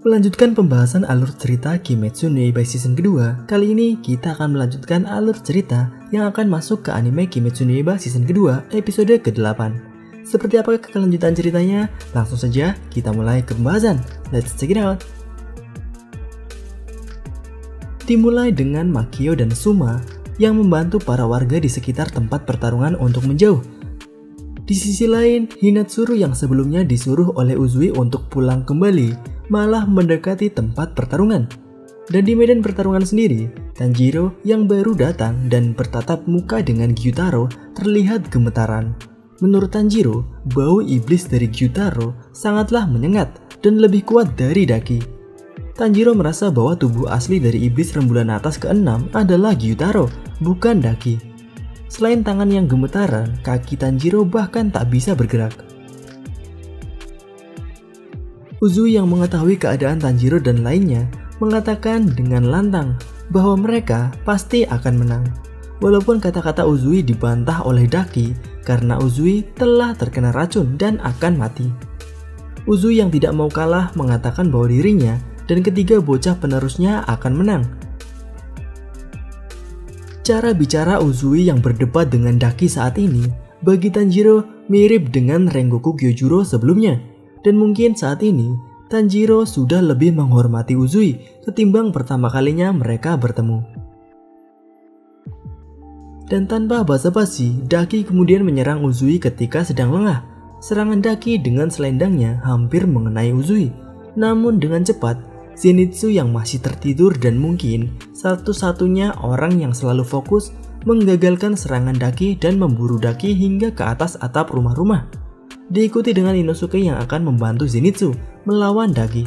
Melanjutkan pembahasan alur cerita Kimetsu no Yaiba season kedua, kali ini kita akan melanjutkan alur cerita yang akan masuk ke anime Kimetsu no Yaiba season kedua episode ke-8. Seperti apa kelanjutan ceritanya? Langsung saja kita mulai ke pembahasan. Let's check it out. Dimulai dengan Makio dan Suma yang membantu para warga di sekitar tempat pertarungan untuk menjauh. Di sisi lain, Hinatsuru yang sebelumnya disuruh oleh Uzui untuk pulang kembali malah mendekati tempat pertarungan. Dan di medan pertarungan sendiri, Tanjiro yang baru datang dan bertatap muka dengan Gyutaro terlihat gemetaran. Menurut Tanjiro, bau iblis dari Gyutaro sangatlah menyengat dan lebih kuat dari Daki. Tanjiro merasa bahwa tubuh asli dari iblis rembulan atas ke-6 adalah Gyutaro, bukan Daki. Selain tangan yang gemetaran, kaki Tanjiro bahkan tak bisa bergerak. Uzui yang mengetahui keadaan Tanjiro dan lainnya mengatakan dengan lantang bahwa mereka pasti akan menang. Walaupun kata-kata Uzui dibantah oleh Daki karena Uzui telah terkena racun dan akan mati. Uzui yang tidak mau kalah mengatakan bahwa dirinya dan ketiga bocah penerusnya akan menang. Cara bicara Uzui yang berdebat dengan Daki saat ini bagi Tanjiro mirip dengan Rengoku Gyojuro sebelumnya. Dan mungkin saat ini Tanjiro sudah lebih menghormati Uzui ketimbang pertama kalinya mereka bertemu. Dan tanpa basa-basi, Daki kemudian menyerang Uzui ketika sedang lengah. Serangan Daki dengan selendangnya hampir mengenai Uzui. Namun dengan cepat, Zenitsu yang masih tertidur dan mungkin satu-satunya orang yang selalu fokus menggagalkan serangan Daki dan memburu Daki hingga ke atas atap rumah-rumah. Diikuti dengan Inosuke yang akan membantu Zenitsu melawan Daki.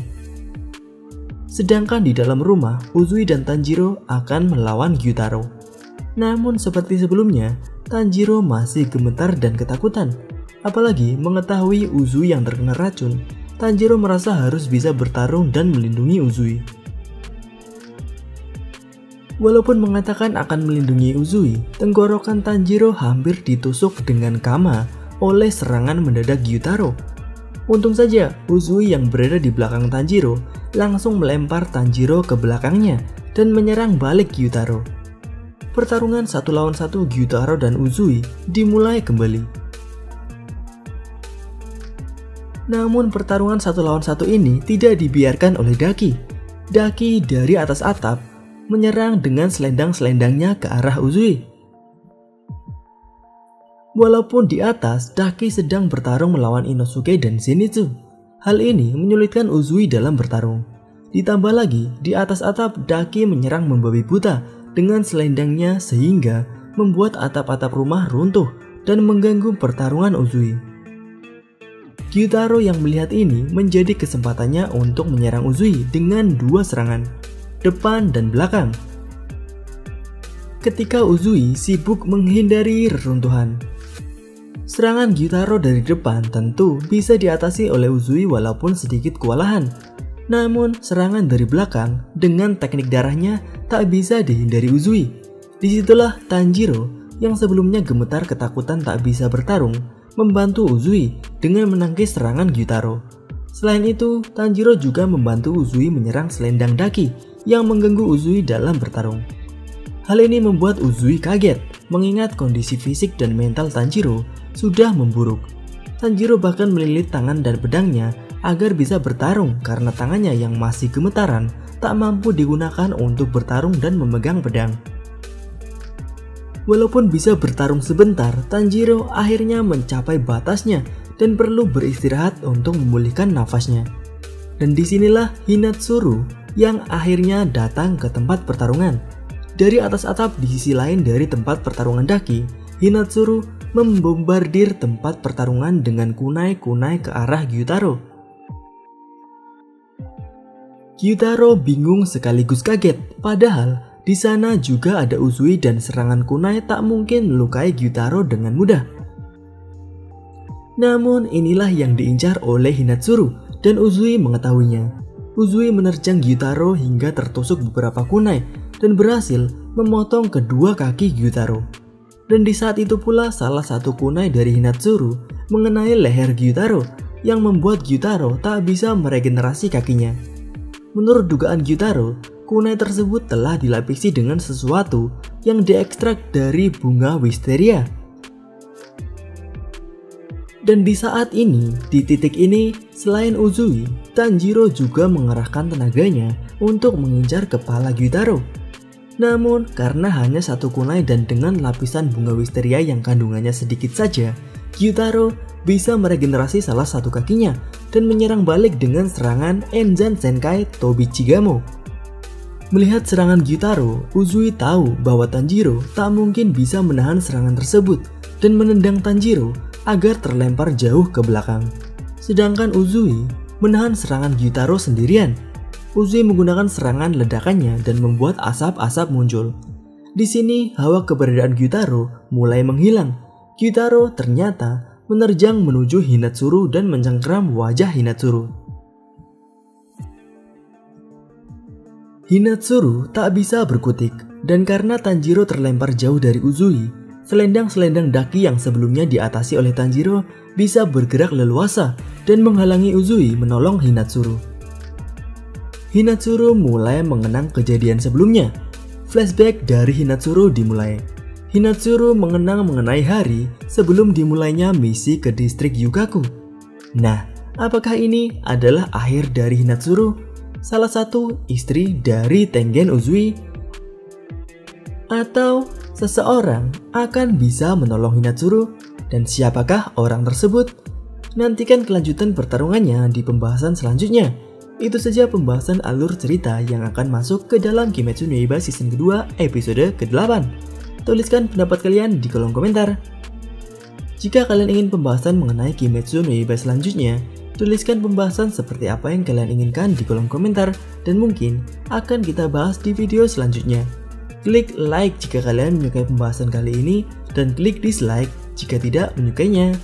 Sedangkan di dalam rumah, Uzui dan Tanjiro akan melawan Gyutaro. Namun seperti sebelumnya, Tanjiro masih gemetar dan ketakutan. Apalagi mengetahui Uzui yang terkena racun, Tanjiro merasa harus bisa bertarung dan melindungi Uzui. Walaupun mengatakan akan melindungi Uzui, tenggorokan Tanjiro hampir ditusuk dengan kama oleh serangan mendadak Gyutaro. Untung saja Uzui yang berada di belakang Tanjiro langsung melempar Tanjiro ke belakangnya dan menyerang balik Gyutaro. Pertarungan 1 lawan 1 Gyutaro dan Uzui dimulai kembali. Namun pertarungan 1 lawan 1 ini tidak dibiarkan oleh Daki. Daki dari atas atap menyerang dengan selendang-selendangnya ke arah Uzui. Walaupun di atas, Daki sedang bertarung melawan Inosuke dan Zenitsu. Hal ini menyulitkan Uzui dalam bertarung. Ditambah lagi, di atas atap Daki menyerang membabi buta dengan selendangnya sehingga membuat atap-atap rumah runtuh dan mengganggu pertarungan Uzui. Gyutaro yang melihat ini menjadi kesempatannya untuk menyerang Uzui dengan 2 serangan, depan dan belakang. Ketika Uzui sibuk menghindari reruntuhan, serangan Gyutaro dari depan tentu bisa diatasi oleh Uzui walaupun sedikit kewalahan. Namun serangan dari belakang dengan teknik darahnya tak bisa dihindari Uzui. Disitulah Tanjiro yang sebelumnya gemetar ketakutan tak bisa bertarung membantu Uzui dengan menangkis serangan Gyutaro. Selain itu, Tanjiro juga membantu Uzui menyerang selendang Daki yang mengganggu Uzui dalam bertarung. Hal ini membuat Uzui kaget mengingat kondisi fisik dan mental Tanjiro sudah memburuk. Tanjiro bahkan melilit tangan dan pedangnya agar bisa bertarung karena tangannya yang masih gemetaran tak mampu digunakan untuk bertarung dan memegang pedang. Walaupun bisa bertarung sebentar, Tanjiro akhirnya mencapai batasnya dan perlu beristirahat untuk memulihkan nafasnya. Dan disinilah Hinatsuru yang akhirnya datang ke tempat pertarungan. Dari atas atap di sisi lain dari tempat pertarungan Daki, Hinatsuru membombardir tempat pertarungan dengan kunai-kunai ke arah Gyutaro. Gyutaro bingung sekaligus kaget, padahal di sana juga ada Uzui dan serangan kunai tak mungkin melukai Gyutaro dengan mudah. Namun inilah yang diincar oleh Hinatsuru dan Uzui mengetahuinya. Uzui menerjang Gyutaro hingga tertusuk beberapa kunai dan berhasil memotong kedua kaki Gyutaro. Dan di saat itu pula salah satu kunai dari Hinatsuru mengenai leher Gyutaro yang membuat Gyutaro tak bisa meregenerasi kakinya. Menurut dugaan Gyutaro, kunai tersebut telah dilapisi dengan sesuatu yang diekstrak dari bunga wisteria. Dan di saat ini, di titik ini, selain Uzui, Tanjiro juga mengerahkan tenaganya untuk mengincar kepala Gyutaro. Namun, karena hanya satu kunai dan dengan lapisan bunga wisteria yang kandungannya sedikit saja, Gyutaro bisa meregenerasi salah satu kakinya dan menyerang balik dengan serangan Enzan Senkai Tobichigamo. Melihat serangan Gyutaro, Uzui tahu bahwa Tanjiro tak mungkin bisa menahan serangan tersebut dan menendang Tanjiro agar terlempar jauh ke belakang. Sedangkan Uzui menahan serangan Gyutaro sendirian. Uzui menggunakan serangan ledakannya dan membuat asap-asap muncul. Di sini hawa keberadaan Gyutaro mulai menghilang. Gyutaro ternyata menerjang menuju Hinatsuru dan mencengkeram wajah Hinatsuru. Hinatsuru tak bisa berkutik, dan karena Tanjiro terlempar jauh dari Uzui, selendang-selendang daki yang sebelumnya diatasi oleh Tanjiro bisa bergerak leluasa dan menghalangi Uzui menolong Hinatsuru. Hinatsuru mulai mengenang kejadian sebelumnya. Flashback dari Hinatsuru dimulai. Hinatsuru mengenang mengenai hari sebelum dimulainya misi ke distrik Yukaku. Nah, apakah ini adalah akhir dari Hinatsuru, salah satu istri dari Tengen Uzui? Atau seseorang akan bisa menolong Hinatsuru? Dan siapakah orang tersebut? Nantikan kelanjutan pertarungannya di pembahasan selanjutnya. Itu saja pembahasan alur cerita yang akan masuk ke dalam Kimetsu no Yaiba season kedua episode ke-8. Tuliskan pendapat kalian di kolom komentar. Jika kalian ingin pembahasan mengenai Kimetsu no Yaiba selanjutnya, tuliskan pembahasan seperti apa yang kalian inginkan di kolom komentar dan mungkin akan kita bahas di video selanjutnya. Klik like jika kalian menyukai pembahasan kali ini dan klik dislike jika tidak menyukainya.